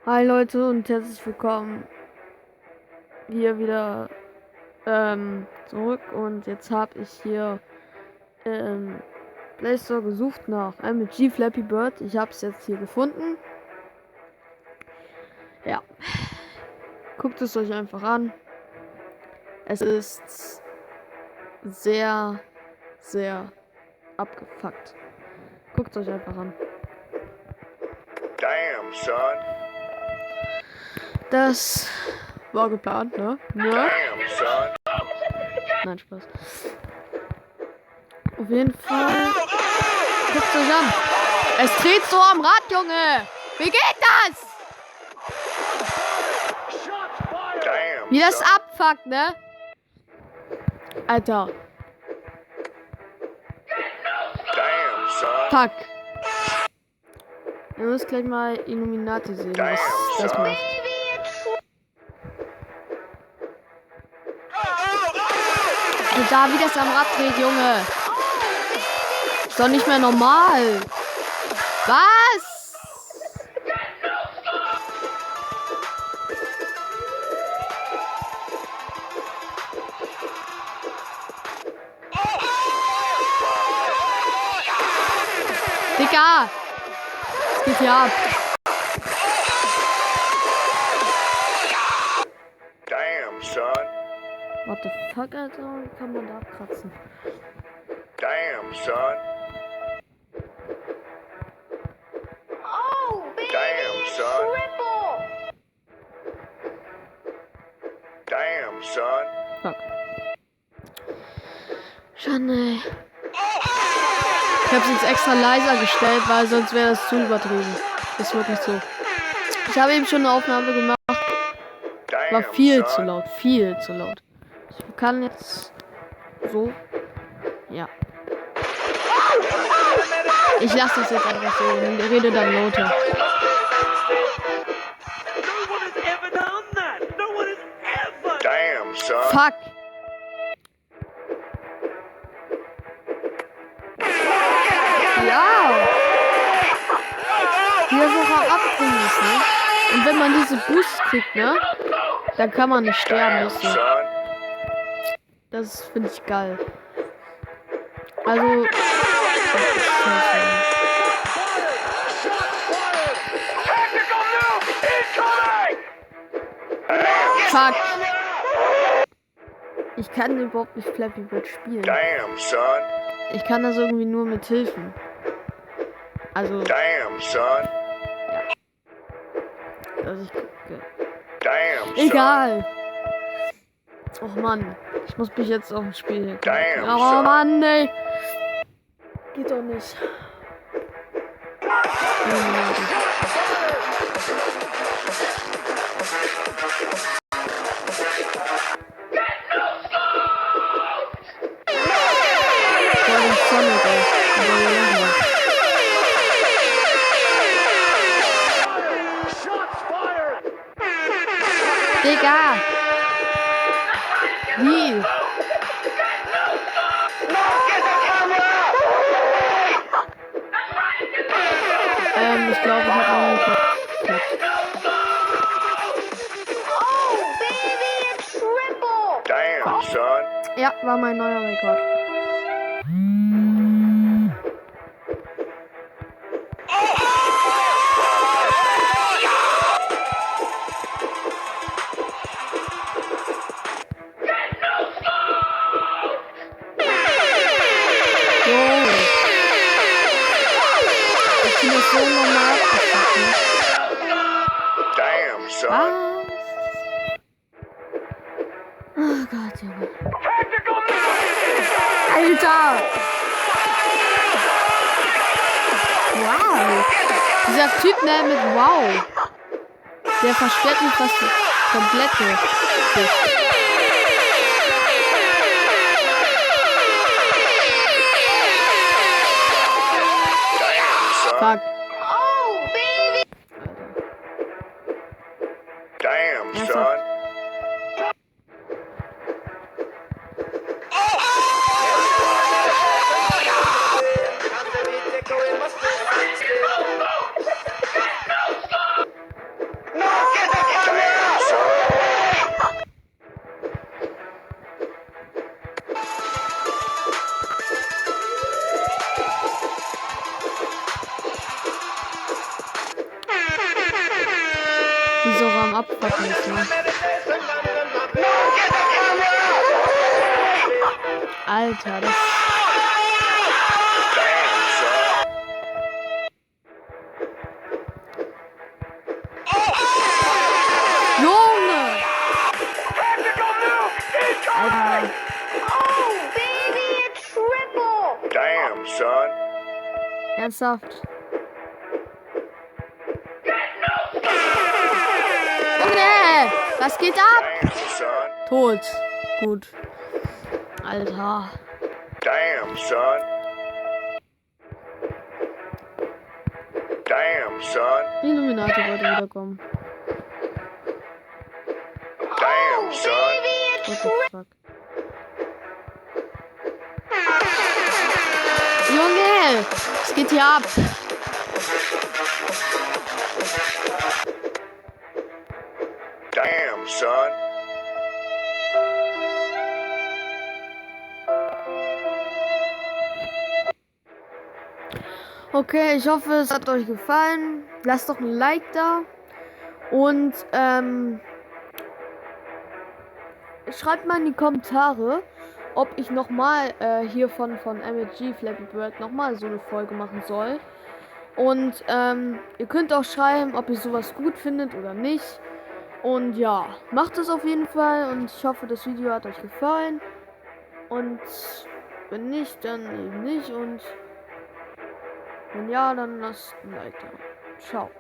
Hi Leute und herzlich willkommen hier wieder zurück, und jetzt habe ich hier Play Store gesucht nach MlG Bird. Ich habe es jetzt hier gefunden. Ja, guckt es euch einfach an. Es ist sehr, sehr abgefuckt. Guckt es euch einfach an. Damn, son. Das war geplant, ne? Ja. Damn, son. Nein, Spaß. Auf jeden Fall. Guckt es euch an. Es dreht so am Rad, Junge. Wie geht das? Damn, Wie das son. abfuckt, ne? Alter. Damn, son. Fuck. Ihr müsst gleich mal Illuminati sehen, was das macht. Also da, wie das am Rad dreht, Junge. Ist doch nicht mehr normal. Was? Digga. Was geht hier ab? Damn, son. What the fuck, Alter? Wie kann man da abkratzen? Damn, son. Oh, baby, Damn, son. triple. Damn, son. Fuck. Schande. Ich hab's jetzt extra leiser gestellt, weil sonst wäre das zu übertrieben. Ist wirklich so. Ich habe eben schon eine Aufnahme gemacht. War Damn, viel son. zu laut. Viel zu laut. Ich kann jetzt so. Ja. Ich lasse das jetzt einfach so und rede dann lauter. Damn, son. Fuck. Ja. Wie das auch am Abdrehen ist, ne? Und wenn man diese Boosts kriegt, ne? Dann kann man nicht sterben, Damn, ist so. son. Das finde ich geil. Also. Scheiße. Fuck. Ich kann überhaupt nicht Flappy Bird spielen. Damn, son. Ich kann das irgendwie nur mit Hilfen. Also, Damn, son. dass ich gucke. Damn, son. Egal. Och Mann. Ich muss mich jetzt auf ein Spiel hier Damn, Oh son. Mann, ey. Geht doch nicht. Voll den Sonic, ey. Digga! Wie? Ich glaube, ich habe einen Rekord. Oh, baby, triple. Damn, son. Ja, war mein neuer Rekord. Ich finde das so normal. Damn, son. Was? Oh Gott, Junge. Alter! Wow! Dieser Typ, ne, mit Wow. Der versperrt mich fast die komplette Sicht. Fuck. Oh, baby. Damn, Ernsthaft? son. abfucken müssen. Alter, das. Damn, son. Junge! Alter. Oh, baby, a triple. Damn, son. Ernsthaft. Junge! Was geht ab? Damn, son. Tot. Gut. Alter. Damn, son. Damn, son. Illuminati wollte wiederkommen. Damn, son. Baby, a What the fuck? Junge! Was geht hier ab? Damn, son. Okay, ich hoffe, es hat euch gefallen. Lasst doch ein Like da. Und schreibt mal in die Kommentare, ob ich nochmal hier von MlG Bird nochmal so eine Folge machen soll. Und ihr könnt auch schreiben, ob ihr sowas gut findet oder nicht. Und ja, macht es auf jeden Fall. Und ich hoffe, das Video hat euch gefallen. Und wenn nicht, dann eben nicht. Und wenn ja, dann lasst ein Like da. Ciao.